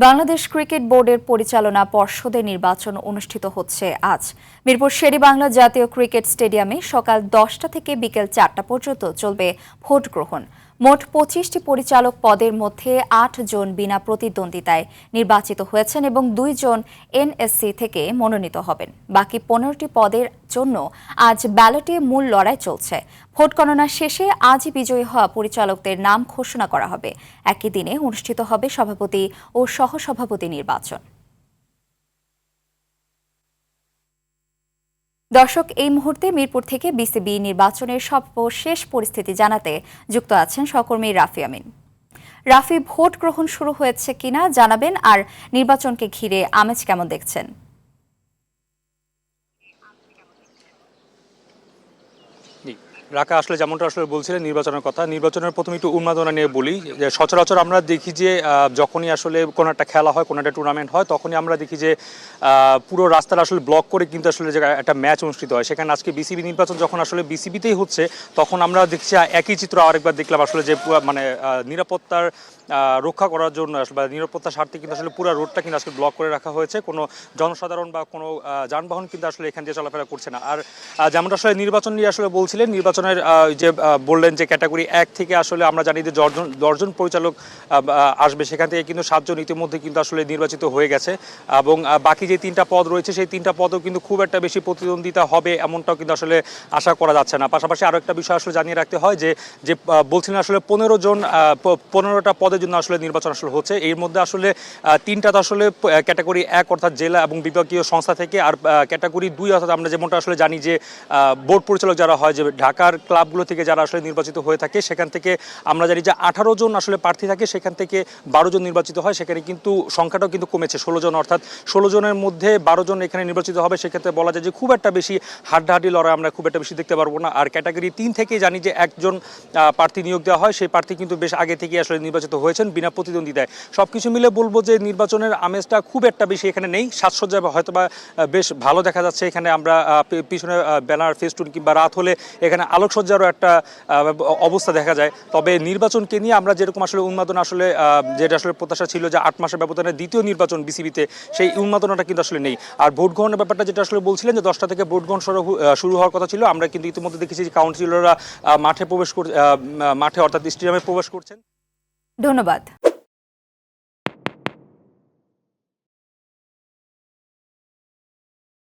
Bangladesh cricket বোর্ডের পরিচালনা পর্ষদের নির্বাচন অনুষ্ঠিত হচ্ছে আজ। মিরপুর শেরেবাংলা জাতীয় ক্রিকেট স্টেডিয়ামে সকাল 10টা থেকে বিকেল 4টা পর্যন্ত চলবে ভোট গ্রহণ। মোট 25টি পরিচালক পদের মধ্যে 8 জন বিনা প্রতিদ্বন্দ্বিতায় নির্বাচিত হয়েছেন এবং 2 জন এনএসসি থেকে মনোনীত হবেন। বাকি 15টি পদের জন্য আজ ব্যালটে মূল লড়াই চলছে। ভোট গণনা শেষে আজই বিজয়ী হওয়া পরিচালকদের নাম ঘোষণা করা হবে। একই দিনে অনুষ্ঠিত হবে সভাপতি ও সহসভাপতি নির্বাচন। দর্শক, এই মুহূর্তে মিরপুর থেকে বিসিবি নির্বাচনের সর্বশেষ পরিস্থিতি জানাতে যুক্ত আছেন সহকর্মী রাফি আমিন। রাফি, ভোট গ্রহণ শুরু হয়েছে কিনা জানাবেন, আর নির্বাচনকে ঘিরে আমেজ কেমন দেখছেন? রাকা আসলে যেমনটা আসলে বলছিলেন নির্বাচনের কথা, নির্বাচনের প্রথমে একটু উন্মাদনা নিয়ে বলি যে সচরাচর আমরা দেখি যে যখনই আসলে কোনো একটা খেলা হয়, কোনো একটা টুর্নামেন্ট হয়, তখনই আমরা দেখি যে পুরো রাস্তাটা আসলে ব্লক করে কিন্তু আসলে যে একটা ম্যাচ অনুষ্ঠিত হয়। সেখানে আজকে বিসিবি নির্বাচন যখন আসলে বিসিবিতেই হচ্ছে, তখন আমরা দেখছি একই চিত্র আরেকবার দেখলাম আসলে যে মানে নিরাপত্তার রক্ষা করার জন্য বা নিরাপত্তার স্বার্থে কিন্তু আসলে পুরো রোডটা কিন্তু আসলে ব্লক করে রাখা হয়েছে। কোনো জনসাধারণ বা কোনো যানবাহন কিন্তু আসলে এখান দিয়ে চলাফেরা করছে না। আর যেমনটা আসলে নির্বাচন নিয়ে আসলে বলছিলেন, নির্বাচনের যে বললেন যে ক্যাটাগরি 1 থেকে আসলে আমরা জানি যে 10জন পরিচালক আসবে, সেখান থেকে কিন্তু 7 জন ইতিমধ্যে কিন্তু আসলে নির্বাচিত হয়ে গেছে এবং বাকি যে 3টা পদ রয়েছে সেই 3টা পদও কিন্তু খুব একটা বেশি প্রতিদ্বন্দ্বিতা হবে এমনটাও কিন্তু আসলে আশা করা যাচ্ছে না। পাশাপাশি আরও একটা বিষয় আসলে জানিয়ে রাখতে হয় যে বলছিলেন আসলে 15টা পদের জন্য আসলে নির্বাচন আসলে হচ্ছে। এর মধ্যে আসলে 3টাতে আসলে ক্যাটাগরি 1 অর্থাৎ জেলা এবং বিভাগীয় সংস্থা থেকে, আর ক্যাটাগরি 2 অর্থাৎ আমরা যেমনটা আসলে জানি যে বোর্ড পরিচালক যারা হয়, যে ঢাকার ক্লাবগুলো থেকে যারা আসলে নির্বাচিত হয়ে থাকে, সেখান থেকে আমরা জানি যে 18 জন আসলে প্রার্থী থাকে, সেখান থেকে 12 জন নির্বাচিত হয়। সেখানে কিন্তু সংখ্যাটাও কিন্তু কমেছে 16 জন, অর্থাৎ 16 জনের মধ্যে 12 জন এখানে নির্বাচিত হবে। সেক্ষেত্রে বলা যায় যে খুব একটা বেশি হাড্ডাহাড্ডি লড়াই আমরা খুব একটা বেশি দেখতে পারবো না। আর ক্যাটাগরি 3 থেকে জানি যে একজন প্রার্থী নিয়োগ দেওয়া হয়, সেই প্রার্থী কিন্তু বেশ আগে থেকে আসলে নির্বাচিত হয়েছেন বিনা প্রতিদ্বন্দ্বিতায়। সবকিছু মিলে বলবো যে নির্বাচনের আমেজটা খুব একটা বেশি এখানে নেই। সাজসজ্জা হয়তো বা বেশ ভালো দেখা যাচ্ছে। এখানে আমরা পিছনে ব্যানার, ফেস্টুন কিংবা রাত হলে এখানে আলোকসজ্জারও একটা অবস্থা দেখা যায়। তবে নির্বাচনকে নিয়ে আমরা যেরকম আসলে উন্মাদনা আসলে যেটা আসলে প্রত্যাশা ছিল যে 8 মাসের ব্যবধানে দ্বিতীয় নির্বাচন বিসিবিতে, সেই উন্মাদনাটা কিন্তু আসলে নেই। আর ভোট গ্রহণের ব্যাপারটা যেটা আসলে বলছিলেন যে 10টা থেকে ভোট গ্রহণ শুরু হওয়ার কথা ছিল, আমরা কিন্তু ইতিমধ্যে দেখেছি যে কাউন্সিলররা মাঠে অর্থাৎ স্টেডিয়ামে প্রবেশ করছেন। ধন্যবাদ।